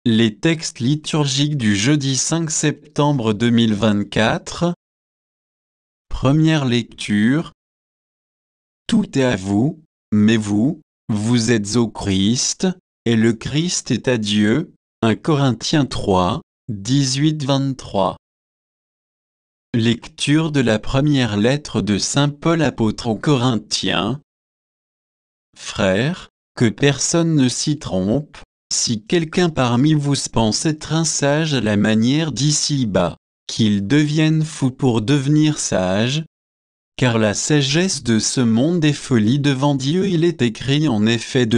Les textes liturgiques du jeudi 5 septembre 2024. Première lecture. Tout est à vous, mais vous, vous êtes au Christ, et le Christ est à Dieu. 1 Corinthiens 3, 18-23. Lecture de la première lettre de Saint Paul apôtre aux Corinthiens. Frères, que personne ne s'y trompe, si quelqu'un parmi vous pense être un sage à la manière d'ici-bas, qu'il devienne fou pour devenir sage. Car la sagesse de ce monde est folie devant Dieu. Il est écrit en effet :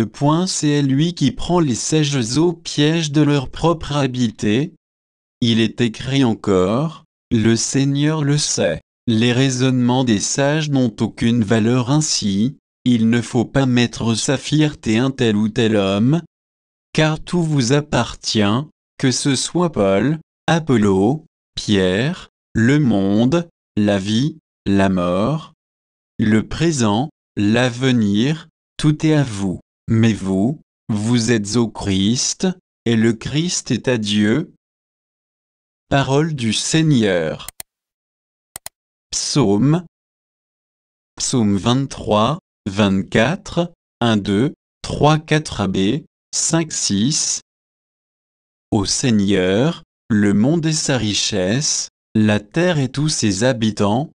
c'est lui qui prend les sages au piège de leur propre habileté. Il est écrit encore : le Seigneur le sait. Les raisonnements des sages n'ont aucune valeur. Ainsi, il ne faut pas mettre sa fierté un tel ou tel homme, car tout vous appartient, que ce soit Paul, Apollo, Pierre, le monde, la vie, la mort, le présent, l'avenir, tout est à vous. Mais vous, vous êtes au Christ, et le Christ est à Dieu. Parole du Seigneur. Psaume 23, 24, 1, 2, 3, 4 AB, 5, 6. Ô Seigneur, le monde et sa richesse, la terre et tous ses habitants.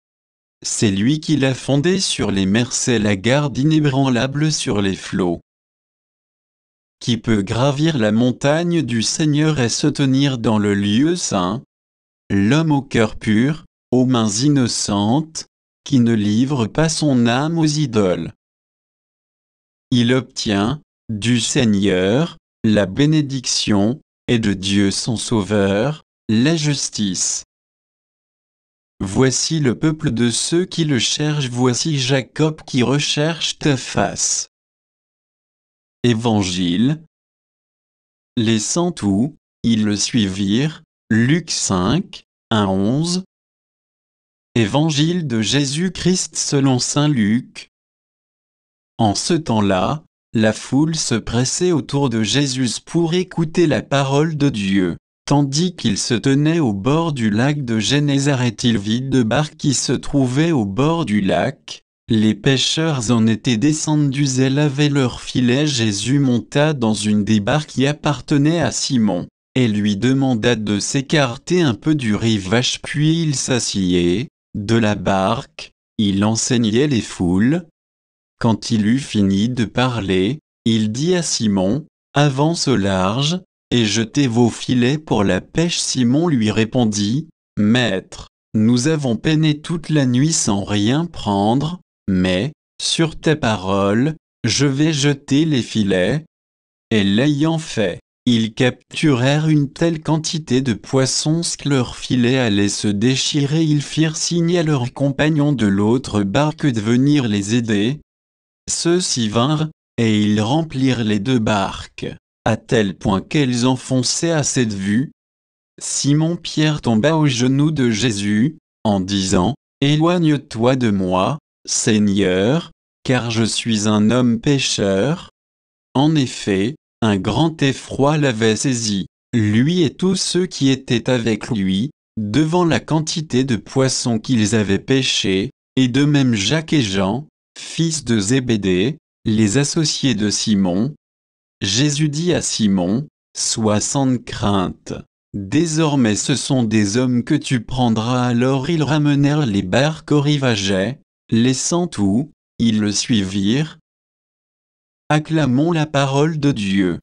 C'est lui qui l'a fondé sur les mers, c'est la garde inébranlable sur les flots. Qui peut gravir la montagne du Seigneur et se tenir dans le lieu saint? L'homme au cœur pur, aux mains innocentes, qui ne livre pas son âme aux idoles. Il obtient, du Seigneur, la bénédiction, et de Dieu son Sauveur, la justice. Voici le peuple de ceux qui le cherchent, voici Jacob qui recherche ta face. Évangile. Laissant tout, ils le suivirent. Luc 5, 1-11. Évangile de Jésus-Christ selon saint Luc. En ce temps-là, la foule se pressait autour de Jésus pour écouter la parole de Dieu. Tandis qu'il se tenait au bord du lac de Génézareth, il vit deux barques qui se trouvaient au bord du lac. Les pêcheurs en étaient descendus et lavaient leurs filets. Jésus monta dans une des barques qui appartenait à Simon, et lui demanda de s'écarter un peu du rivage, puis il s'assied. De la barque, il enseignait les foules. Quand il eut fini de parler, il dit à Simon : avance au large, et jetez vos filets pour la pêche. Simon lui répondit : Maître, nous avons peiné toute la nuit sans rien prendre, mais, sur ta parole, je vais jeter les filets. Et l'ayant fait, ils capturèrent une telle quantité de poissons que leurs filets allaient se déchirer. Ils firent signe à leurs compagnons de l'autre barque de venir les aider. Ceux-ci vinrent, et ils remplirent les deux barques, à tel point qu'elles enfonçaient à cette vue. Simon-Pierre tomba aux genoux de Jésus, en disant : Éloigne-toi de moi, Seigneur, car je suis un homme pécheur. En effet, un grand effroi l'avait saisi, lui et tous ceux qui étaient avec lui, devant la quantité de poissons qu'ils avaient pêchés, et de même Jacques et Jean, fils de Zébédée, les associés de Simon. Jésus dit à Simon : sois sans crainte. Désormais ce sont des hommes que tu prendras. Alors ils ramenèrent les barques au rivage, laissant tout, ils le suivirent. Acclamons la parole de Dieu.